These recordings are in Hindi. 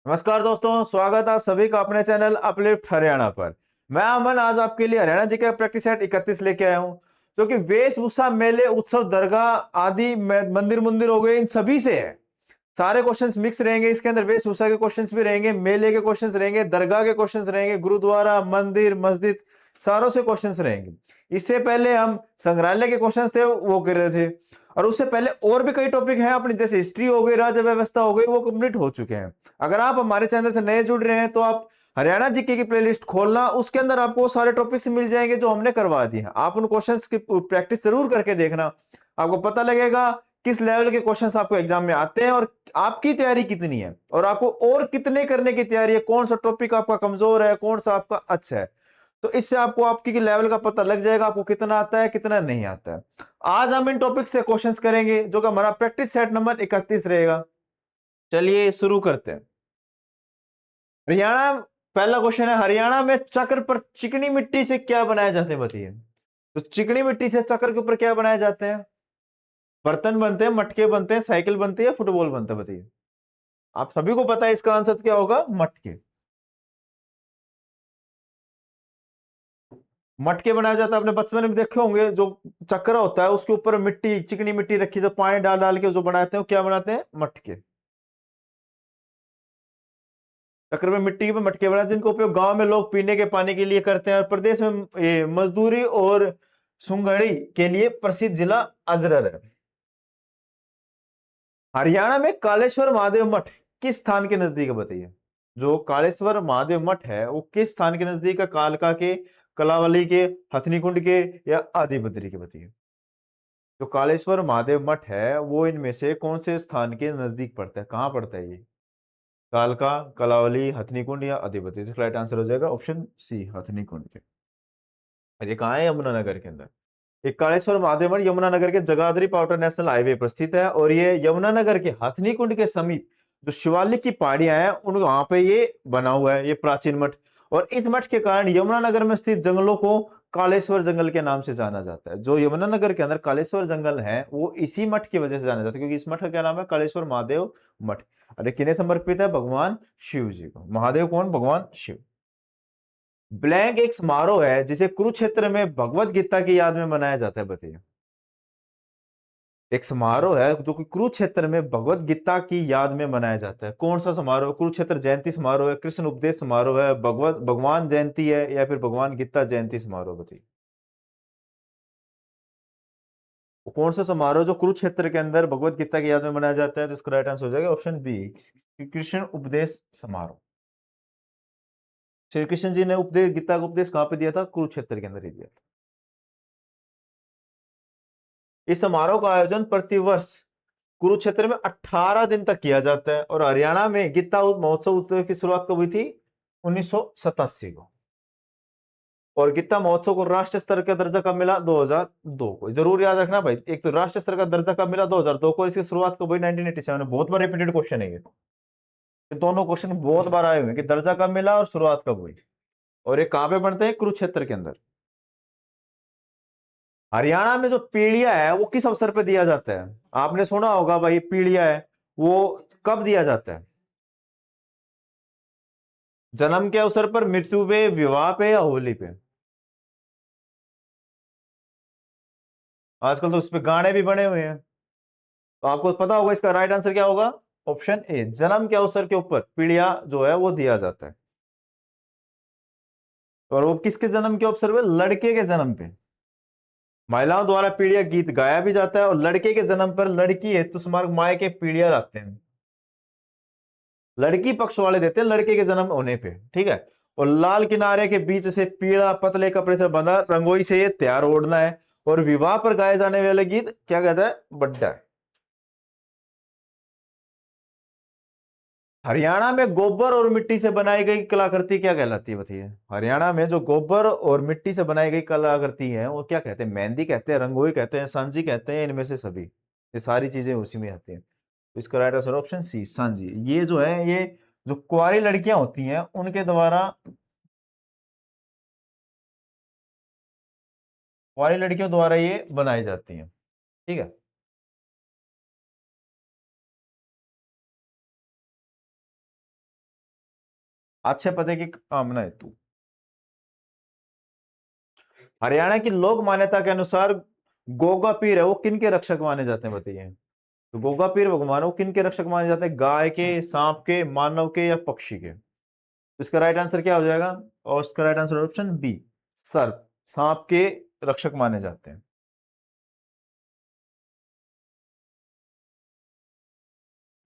नमस्कार दोस्तों, स्वागत आप सभी का अपने चैनल अपलिफ्ट हरियाणा पर। मैं अमन आज आपके लिए हरियाणा जी का प्रैक्टिस सेट 31 लेके आया हूं, जो कि वेशभूषा, मेले, उत्सव, दरगाह आदि मंदिर मुंदिर हो गए, इन सभी से है। सारे क्वेश्चंस मिक्स रहेंगे इसके अंदर। वेशभूषा के क्वेश्चंस भी रहेंगे, मेले के क्वेश्चंस रहेंगे, दरगाह के क्वेश्चंस रहेंगे, गुरुद्वारा, मंदिर, मस्जिद, सारों से क्वेश्चंस रहेंगे। इससे पहले हम संग्रहालय के क्वेश्चंस थे वो कर रहे थे, और उससे पहले और भी कई टॉपिक हैं अपनी, जैसे हिस्ट्री हो गई, राज्य व्यवस्था हो गई, वो कंप्लीट हो चुके हैं। अगर आप हमारे चैनल से नए जुड़ रहे हैं तो आप हरियाणा जीके की प्लेलिस्ट खोलना, उसके अंदर आपको सारे टॉपिक्स मिल जाएंगे जो हमने करवा दिए हैं। आप उन क्वेश्चंस की प्रैक्टिस जरूर करके देखना, आपको पता लगेगा किस लेवल के क्वेश्चंस आपको एग्जाम में आते हैं और आपकी तैयारी कितनी है, और आपको और कितने करने की तैयारी है, कौन सा टॉपिक आपका कमजोर है, कौन सा आपका अच्छा है। तो इससे आपको आपकी लेवल का पता लग जाएगा, आपको कितना आता है कितना नहीं आता है। आज हम इन टॉपिक से क्वेश्चंस करेंगे, जो कि हमारा प्रैक्टिस सेट नंबर 31 रहेगा। चलिए शुरू करते हैं। हरियाणा, पहला क्वेश्चन है, हरियाणा में चक्र पर चिकनी मिट्टी से क्या बनाए जाते हैं, बताइए। तो चिकनी मिट्टी से चक्र के ऊपर क्या बनाए जाते हैं? बर्तन बनते हैं, मटके बनते हैं, साइकिल बनती है, फुटबॉल बनता है, बताइए। आप सभी को पता है इसका आंसर क्या होगा, मटके। मटके बनाया जाता है, आपने बचपन में भी देखे होंगे, जो चक्र होता है उसके ऊपर मिट्टी, चिकनी मिट्टी रखी, जो पानी डाल डाल के जो बनाते हैं, वो क्या बनाते हैं, मटके। चक्र में मिट्टी के मटके बनाते हैं, जिनको उपयोग गांव में लोग पीने के पानी के लिए करते हैं, और प्रदेश में मजदूरी और सुंगड़ी के लिए प्रसिद्ध जिला अजरर है। हरियाणा में कालेश्वर महादेव मठ किस स्थान के नजदीक है, बताइए। जो कालेश्वर महादेव मठ है वो किस स्थान के नजदीक है? कालका के, कलावली के, हथनीकुंड के, या आदिबद्री के, बताइए। जो कालेश्वर महादेव मठ है वो इनमें से कौन से स्थान के नजदीक पड़ता है, कहां पड़ता है ये? कालका, कलावली, हथनीकुंड या आदिबद्री? तो राइट आंसर हो जाएगा ऑप्शन सी, हथनीकुंड के। और ये कहाँ है? यमुनानगर के अंदर। ये कालेश्वर महादेव मठ यमुनानगर के जगाधरी पाउटर नेशनल हाईवे पर स्थित है, और ये यमुनानगर के हथनीकुंड के समीप जो शिवालिक की पहाड़ियां हैं उन वहां पे ये बना हुआ है, ये प्राचीन मठ। और इस मठ के कारण यमुनानगर में स्थित जंगलों को कालेश्वर जंगल के नाम से जाना जाता है। जो यमुनानगर के अंदर कालेश्वर जंगल है वो इसी मठ की वजह से जाना जाता है, क्योंकि इस मठ का क्या नाम है, कालेश्वर महादेव मठ। अरे किन्हें समर्पित है? भगवान शिव जी को। महादेव कौन? भगवान शिव। ब्लैंक एक समारोह है जिसे कुरुक्षेत्र में भगवत गीता की याद में मनाया जाता है, बताइए। एक समारोह है जो कि कुरुक्षेत्र में भगवत गीता की याद में मनाया जाता है। कौन सा समारोह? कुरुक्षेत्र जयंती समारोह है, कृष्ण उपदेश समारोह है, भगवान जयंती है, या फिर भगवान गीता जयंती समारोह, बताइए। वो कौन सा समारोह जो कुरुक्षेत्र के अंदर भगवत गीता की याद में मनाया जाता है? तो इसका राइट आंसर हो जाएगा ऑप्शन बी, कृष्ण उपदेश समारोह। श्री कृष्ण जी ने उपदेश, गीता का उपदेश कहां पे दिया था? कुरुक्षेत्र के अंदर ही दिया था। इस समारोह का आयोजन प्रतिवर्ष कुरुक्षेत्र में 18 दिन तक किया जाता है, और हरियाणा में गीता महोत्सव उत्सव की शुरुआत कब हुई थी? 1987 को। और गीता महोत्सव को राष्ट्रीय स्तर का दर्जा कब मिला? 2002 को। जरूर याद रखना भाई, एक तो राष्ट्रीय स्तर का दर्जा कब मिला? 2002 को। इसकी शुरुआत कब हुई? 1987 में। बहुत बार रिपीटेड क्वेश्चन है ये, दोनों क्वेश्चन बहुत बार आए हुए हैं कि दर्जा कब मिला और शुरुआत कब हुई। और ये कहां पे बनते हैं? कुरुक्षेत्र के अंदर। हरियाणा में जो पीढ़िया है वो किस अवसर पे दिया जाता है? आपने सुना होगा भाई, पीढ़िया है वो कब दिया जाता है? जन्म के अवसर पर, मृत्यु पे, विवाह पे, या होली पे? आजकल तो उस पे गाने भी बने हुए हैं, तो आपको पता होगा इसका राइट आंसर क्या होगा। ऑप्शन ए, जन्म के अवसर के ऊपर पीढ़िया जो है वो दिया जाता है। और वो किसके जन्म के अवसर पे? लड़के के जन्म पे। महिलाओं द्वारा पीढ़िया गीत गाया भी जाता है, और लड़के के जन्म पर लड़की हेतु स्मारक माय के पीढ़िया लाते हैं। लड़की पक्ष वाले देते हैं लड़के के जन्म होने पे, ठीक है। और लाल किनारे के बीच से पीला पतले कपड़े से बंधा रंगोई से ये तैयार ओढ़ना है। और विवाह पर गाए जाने वाले गीत क्या कहता है? बड्डा है। हरियाणा में गोबर और मिट्टी से बनाई गई कलाकृति क्या कहलाती है, बताइए। हरियाणा में जो गोबर और मिट्टी से बनाई गई कलाकृति है वो क्या कहते हैं? मेहंदी कहते हैं, रंगोली कहते हैं, सांझी कहते हैं, इनमें से सभी, ये सारी चीजें उसी में आती हैं। तो इसका राइट आंसर ऑप्शन सी, सांझी। ये जो है, ये जो कुंवारी लड़कियां होती हैं उनके द्वारा, कुंवारी लड़कियों द्वारा ये बनाई जाती हैं, ठीक है। अच्छे पते की कामना हेतु। हरियाणा की लोक मान्यता के अनुसार गोगा पीर है वो किन के रक्षक माने जाते हैं, बताइए। तो गोगा पीर भगवान वो किन के रक्षक माने जाते हैं? गाय के, सांप के, मानव के या पक्षी के? तो इसका राइट आंसर क्या हो जाएगा? और इसका राइट आंसर ऑप्शन बी, सर्प, सांप के रक्षक माने जाते हैं।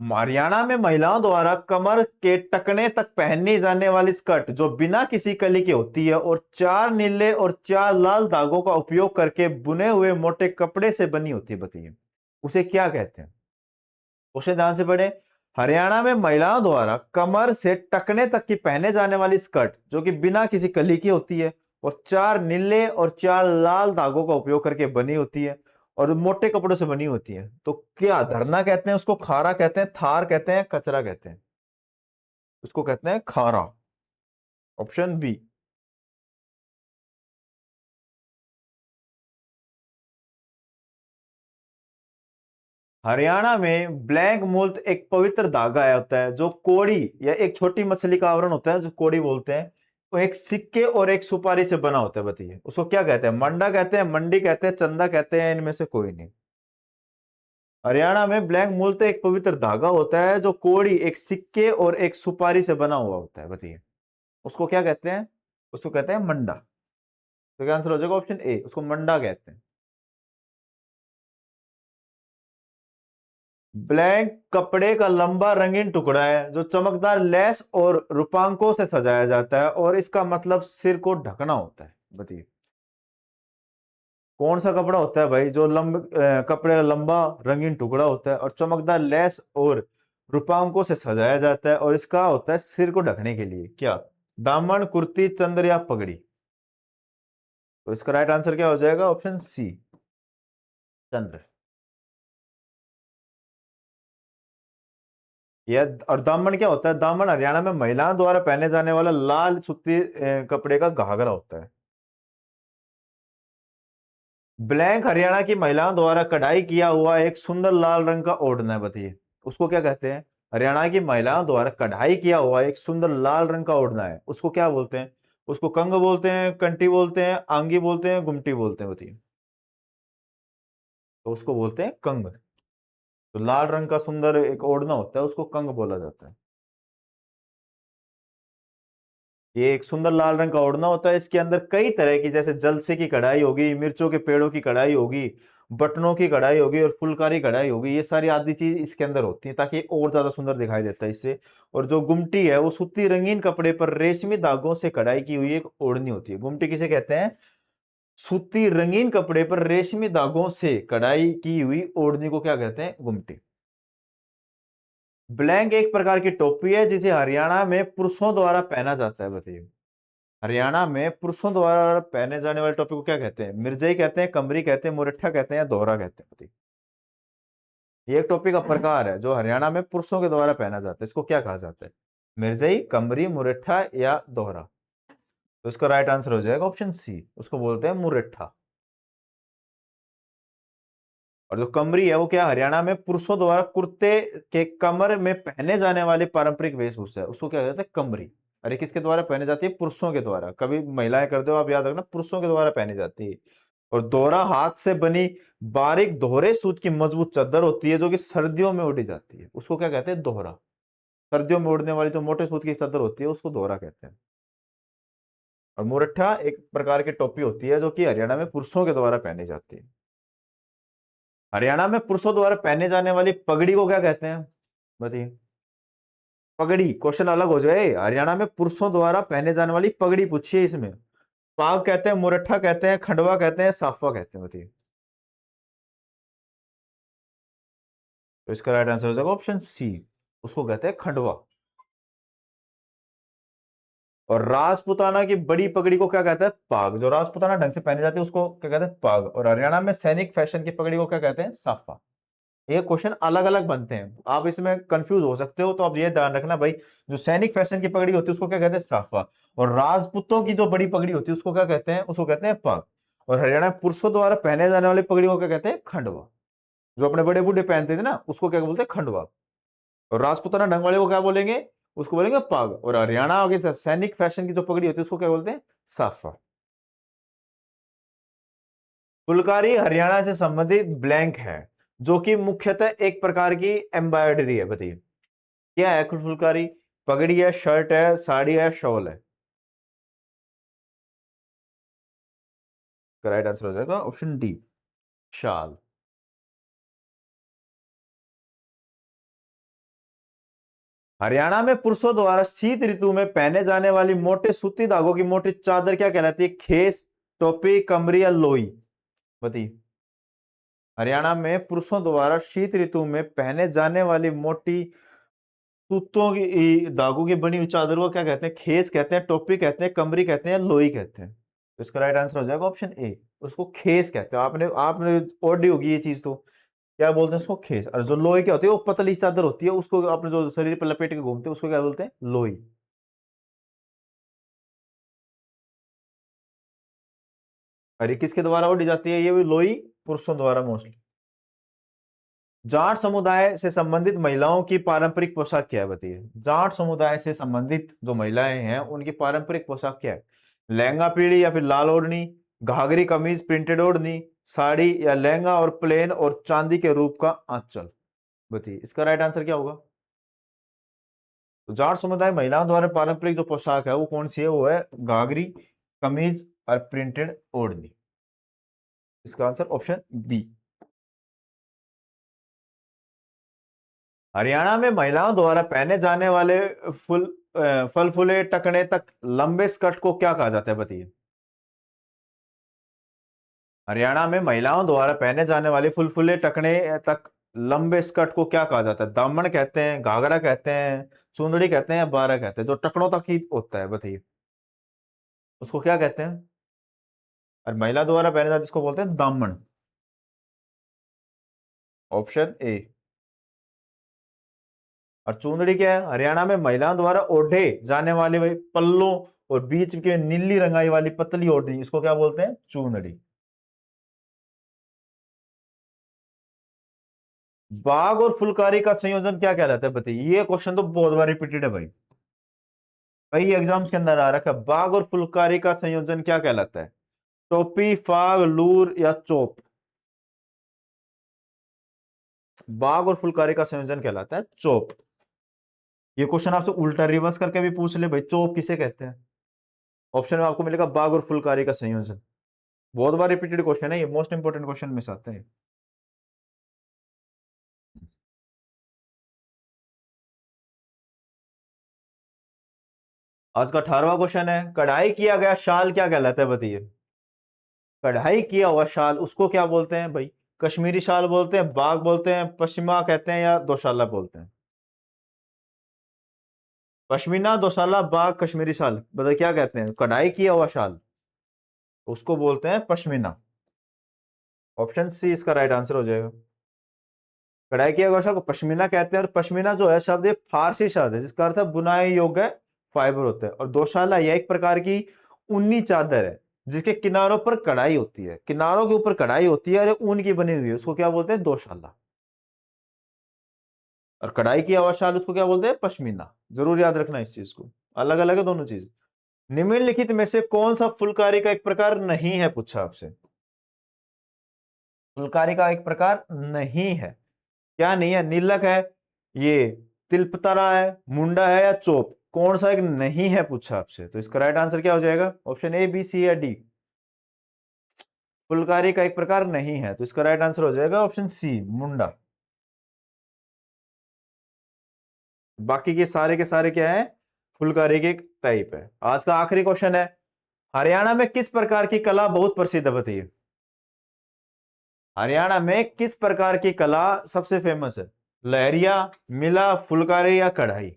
हरियाणा में महिलाओं द्वारा कमर के टखने तक पहनी जाने वाली स्कर्ट जो बिना किसी कली की होती है और 4 नीले और 4 लाल धागों का उपयोग करके बुने हुए मोटे कपड़े से बनी होती है, बताइए उसे क्या कहते हैं? क्वेश्चन ध्यान से पढ़े। हरियाणा में महिलाओं द्वारा कमर से टखने तक की पहने जाने वाली स्कर्ट जो कि बिना किसी कली की होती है और 4 नीले और 4 लाल धागों का उपयोग करके बनी होती है और मोटे कपड़ों से बनी होती है, तो क्या धरना कहते हैं उसको, खारा कहते हैं, थार कहते हैं, कचरा कहते हैं? उसको कहते हैं खारा, ऑप्शन बी। हरियाणा में ब्लैक मूल्त एक पवित्र धागा है होता है जो कोड़ी या एक छोटी मछली का आवरण होता है जो कोड़ी बोलते हैं, वो एक सिक्के और एक सुपारी से बना होता है, बताइए उसको क्या कहते हैं? मंडा कहते हैं, मंडी कहते हैं, चंदा कहते हैं, इनमें से कोई नहीं। हरियाणा में ब्लैक मूल्त एक पवित्र धागा होता है जो कोड़ी एक सिक्के और एक सुपारी से बना हुआ होता है, बताइए उसको क्या कहते हैं? उसको कहते हैं मंडा। तो क्या आंसर हो जाएगा? ऑप्शन ए, उसको मंडा कहते हैं। ब्लैक कपड़े का लंबा रंगीन टुकड़ा है जो चमकदार लेस और रूपांकों से सजाया जाता है और इसका मतलब सिर को ढकना होता है, बताइए कौन सा कपड़ा होता है भाई जो कपड़े का लंबा रंगीन टुकड़ा होता है और चमकदार लेस और रूपांकों से सजाया जाता है और इसका होता है सिर को ढकने के लिए? क्या दामन, कुर्ती, चंद्र या पगड़ी? तो इसका राइट आंसर क्या हो जाएगा? ऑप्शन सी, चंद्र। यह और दामन क्या होता है? दामन हरियाणा में महिलाओं द्वारा पहने जाने वाला लाल सूती कपड़े का घाघरा होता है। ब्लैक हरियाणा की महिलाओं द्वारा कढ़ाई किया हुआ एक सुंदर लाल रंग का ओढ़ना है, बताइए उसको क्या कहते हैं? हरियाणा की महिलाओं द्वारा कढ़ाई किया हुआ एक सुंदर लाल रंग का ओढ़ना है, उसको क्या बोलते हैं? उसको कंग बोलते हैं, कंठी बोलते हैं, आंगी बोलते हैं, गुमटी बोलते हैं, बताइए। तो उसको बोलते हैं कंग। तो लाल रंग का सुंदर एक ओढ़ना होता है उसको कंग बोला जाता है। ये एक सुंदर लाल रंग का ओढ़ना होता है, इसके अंदर कई तरह की जैसे जलसे की कढ़ाई होगी, मिर्चों के पेड़ों की कढ़ाई होगी, बटनों की कढ़ाई होगी और फुलकारी कढ़ाई होगी, ये सारी आदि चीज इसके अंदर होती है ताकि और ज्यादा सुंदर दिखाई देता है इससे। और जो गुमटी है वो सूती रंगीन कपड़े पर रेशमी धागों से कढ़ाई की हुई एक ओढ़नी होती है। गुमटी किसे कहते हैं? सूती रंगीन कपड़े पर रेशमी धागों से कढ़ाई की हुई ओढ़नी को क्या कहते हैं? गुमटी। ब्लैंक एक प्रकार की टोपी है जिसे हरियाणा में पुरुषों द्वारा पहना जाता है, बताइए हरियाणा में पुरुषों द्वारा पहने जाने वाले टोपी को क्या कहते हैं? मिर्जाई कहते हैं, कमरी कहते हैं, मुरट्ठा कहते हैं या दोहरा कहते हैं, बताइए। ये एक टोपी का प्रकार है जो हरियाणा में पुरुषों के द्वारा पहना जाता है, इसको क्या कहा जाता है? मिर्जाई, कमरी, मुरट्ठा या दोहरा? तो इसका राइट आंसर हो जाएगा ऑप्शन सी, उसको बोलते हैं मुरट्ठा। और जो कमरी है वो क्या हरियाणा में पुरुषों द्वारा कुर्ते के कमर में पहने जाने वाले पारंपरिक वेशभूषा है, उसको क्या कहते हैं? कमरी। अरे किसके द्वारा पहने जाती है? पुरुषों के द्वारा, कभी महिलाएं करते हो आप याद रखना, पुरुषों के द्वारा पहनी जाती है। और दोहरा हाथ से बनी बारीक दोहरे सूत की मजबूत चादर होती है जो कि सर्दियों में ओढ़ी जाती है, उसको क्या कहते हैं? दोहरा। सर्दियों में ओढ़ने वाली जो मोटे सूत की चादर होती है उसको दोहरा कहते हैं। और मुरट्ठा एक प्रकार की टोपी होती है जो कि हरियाणा में पुरुषों के द्वारा पहनी जाती है। हरियाणा में पुरुषों द्वारा पहने जाने वाली पगड़ी को क्या कहते हैं, बताइए। पगड़ी, क्वेश्चन अलग हो जाए। हरियाणा में पुरुषों द्वारा पहने जाने वाली पगड़ी पूछिए, इसमें पाग कहते हैं, मुरट्ठा कहते हैं, खंडवा कहते हैं, साफा कहते हैं, बताइए। तो इसका राइट आंसर हो जाएगा ऑप्शन सी, उसको कहते हैं खंडवा। और राजपुताना की बड़ी पगड़ी को क्या कहते हैं? पाग। जो राजपुताना ढंग से पहनी जाती है उसको क्या कहते हैं? पाग। और हरियाणा में सैनिक फैशन की पगड़ी को क्या कहते हैं? साफा। ये क्वेश्चन अलग अलग बनते हैं, आप इसमें कंफ्यूज हो सकते हो, तो आप ये ध्यान रखना भाई, जो सैनिक फैशन की पगड़ी होती है उसको क्या कहते हैं? साफा। और राजपूतों की जो बड़ी पगड़ी होती है उसको क्या कहते हैं? उसको कहते हैं पग। और हरियाणा में पुरुषों द्वारा पहने जाने वाली पगड़ी को क्या कहते हैं? खंडवा। जो अपने बड़े बूढ़े पहनते थे ना उसको क्या बोलते हैं? खंडवा। और राजपूताना ढंग वाले को क्या बोलेंगे? उसको बोलेंगे पग। और हरियाणा के सैनिक फैशन की जो पगड़ी होती है उसको क्या बोलते हैं? साफा। फुलकारी हरियाणा से संबंधित ब्लैंक है जो कि मुख्यतः एक प्रकार की एम्ब्रॉयडरी है। बताइए क्या है फुलकारी? पगड़ी है, शर्ट है, साड़ी है, शॉल है? राइट आंसर हो जाएगा ऑप्शन डी, शाल। हरियाणा में पुरुषों द्वारा शीत ऋतु में पहने जाने वाली मोटे सूती धागों की मोटी चादर क्या कहलाती है? खेस, टोपी, कमरी या लोई? बताइए। हरियाणा में पुरुषों द्वारा शीत ऋतु में पहने जाने वाली मोटी सूतों की धागों की बनी हुई चादर को क्या कहते हैं? खेस कहते हैं, टोपी कहते हैं, कमरी कहते हैं, लोई कहते हैं? तो इसका राइट आंसर हो जाएगा ऑप्शन ए, उसको खेस कहते हैं। आपने आपने ओढ़ी होगी ये चीज, तो क्या बोलते हैं उसको? खेस। और जो लोई क्या होती है, वो पतली चादर होती है, उसको आपने जो शरीर पर लपेट के घूमते हैं उसको क्या बोलते हैं? लोई। और ये किसके द्वारा ओढ़ी जाती है? ये भी लोई पुरुषों द्वारा मोस्टली। जाट समुदाय से संबंधित महिलाओं की पारंपरिक पोशाक क्या है? बताइए। जाट समुदाय से संबंधित जो महिलाएं हैं उनकी पारंपरिक पोशाक क्या है? लहंगा पीढ़ी या फिर लाल ओढ़नी, घाघरी कमीज प्रिंटेड ओढ़नी, साड़ी या लहंगा और प्लेन और चांदी के रूप का आंचल? बताइए इसका राइट आंसर क्या होगा? तो जाट समुदाय महिलाओं द्वारा पारंपरिक जो पोशाक है वो कौन सी है? वो है घाघरी कमीज और प्रिंटेड ओढ़नी। इसका आंसर ऑप्शन बी। हरियाणा में महिलाओं द्वारा पहने जाने वाले फुल फल फूले टकने तक लंबे स्कर्ट को क्या कहा जाता है? बताइए। हरियाणा में महिलाओं द्वारा पहने जाने वाले फुल फूले टकने तक लंबे स्कर्ट को क्या कहा जाता है? दामन कहते हैं, घाघरा कहते हैं, चुंदड़ी कहते हैं या बारह कहते हैं? जो टकनों तक ही होता है बताइए, उसको क्या कहते हैं? और महिला द्वारा पहने जाते जिसको बोलते हैं दामन। Option A. और चुंदड़ी क्या है? हरियाणा में महिलाओं द्वारा ओढ़े जाने वाले वही पल्लों और बीच के नीली रंगाई वाली पतली ओढ़नी, इसको क्या बोलते हैं? चुंदड़ी। बाघ और फुलकारी का संयोजन क्या कहलाता है? बताइए। ये क्वेश्चन तो बहुत बार रिपीटेड है भाई, कई एग्जाम्स के अंदर आ रखा है। बाघ और फुलकारी का संयोजन क्या कहलाता है? टोपी, फाग, लूर या चोप? बाघ और फुलकारी का संयोजन कहलाता है चोप। ये क्वेश्चन आपसे उल्टा रिवर्स करके भी पूछ ले भाई, चोप किसे कहते हैं? ऑप्शन में आपको मिलेगा बाघ और फुलकारी का संयोजन। बहुत बार रिपीटेड क्वेश्चन है ये, मोस्ट इंपोर्टेंट क्वेश्चन में से आता है। आज का 18वां क्वेश्चन है, कढ़ाई किया गया शाल क्या कहलाता है? बताइए। कढ़ाई किया हुआ शाल उसको क्या बोलते हैं भाई? कश्मीरी शाल बोलते हैं, बाग बोलते हैं, पश्चिमा कहते हैं या दोशाला बोलते हैं? पश्मीना, दोशाला, बाग, कश्मीरी शाल, बताइए क्या कहते हैं? कढ़ाई किया हुआ शाल उसको बोलते हैं पश्मीना। ऑप्शन सी इसका राइट आंसर हो जाएगा। कढ़ाई किया हुआ शाल को पश्मीना कहते हैं। और पश्मीना जो है शब्द, ये फारसी शब्द है जिसका अर्थ है बुनाई योग्य फाइबर होता है। और दोशाला यह एक प्रकार की ऊनी चादर है जिसके किनारों पर कढ़ाई होती है, किनारों के ऊपर कढ़ाई होती है और ऊन की बनी हुई है, उसको क्या बोलते हैं? दोशाला। और कढ़ाई किया हुआ शाल उसको क्या बोलते हैं? पश्मीना। जरूर याद रखना इस चीज को, अलग अलग है दोनों चीज। निम्नलिखित में से कौन सा फुलकारी का एक प्रकार नहीं है? पूछा आपसे। फुलकारी का एक प्रकार नहीं है, क्या नहीं है? नीलक है, ये तिलपतरा है, मुंडा है या चोप? कौन सा एक नहीं है पूछा आपसे, तो इसका राइट आंसर क्या हो जाएगा? ऑप्शन ए, बी, सी या डी? फुलकारी का एक प्रकार नहीं है, तो इसका राइट आंसर हो जाएगा ऑप्शन सी, मुंडा। बाकी के सारे क्या है? फुलकारी के एक टाइप है। आज का आखिरी क्वेश्चन है, हरियाणा में किस प्रकार की कला बहुत प्रसिद्ध है? बताइए। हरियाणा में किस प्रकार की कला सबसे फेमस है? लहरिया, मिला, फुलकारी या कढ़ाई?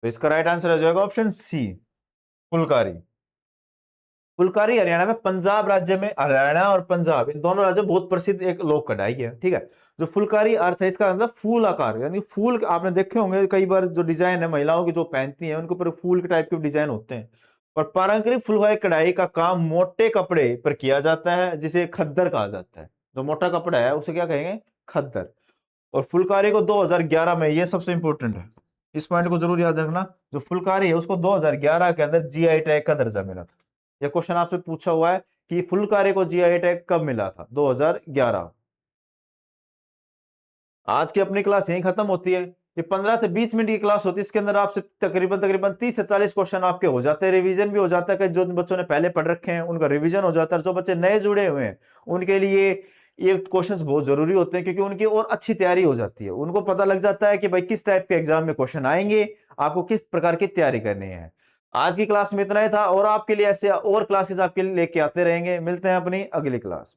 तो इसका राइट आंसर हो जाएगा ऑप्शन सी, फुलकारी। फुलकारी हरियाणा में पंजाब राज्य में, हरियाणा और पंजाब इन दोनों राज्यों में बहुत प्रसिद्ध एक लोक कढ़ाई है। ठीक है। जो फुलकारी अर्थ है इसका मतलब फूल आकार, यानी फूल आपने देखे होंगे कई बार, जो डिजाइन है महिलाओं की जो पहनती हैं उनके ऊपर फूल के टाइप के डिजाइन होते हैं। और पारंपरिक फुलकारी कढ़ाई का काम मोटे कपड़े पर किया जाता है जिसे खद्दर कहा जाता है। जो मोटा कपड़ा है उसे क्या कहेंगे? खद्दर। और फुलकारी को 2011 में, ये सबसे इंपॉर्टेंट है, इस पॉइंट को जरूर याद रखना, जो फुलकारी है उसको 2011 के अंदर जीआई टैग का दर्जा मिला था। यह क्वेश्चन आपसे पूछा हुआ है कि फुलकारी को जीआई टैग कब मिला था, 2011। आज की अपनी क्लास यहीं खत्म होती है। ये 15 से 20 मिनट की क्लास होती है, इसके अंदर आपसे तकरीबन 30 से 40 क्वेश्चन आपके हो जाते हैं, रिवीजन भी हो जाता है कि जो बच्चों ने पहले पढ़ रखे हैं उनका रिवीजन हो जाता है, जो बच्चे नए जुड़े हुए हैं उनके लिए ये क्वेश्चंस बहुत जरूरी होते हैं, क्योंकि उनकी और अच्छी तैयारी हो जाती है, उनको पता लग जाता है कि भाई किस टाइप के एग्जाम में क्वेश्चन आएंगे, आपको किस प्रकार की तैयारी करनी है। आज की क्लास में इतना ही था, और आपके लिए ऐसे और क्लासेस आपके लिए लेके आते रहेंगे। मिलते हैं अपनी अगली क्लास।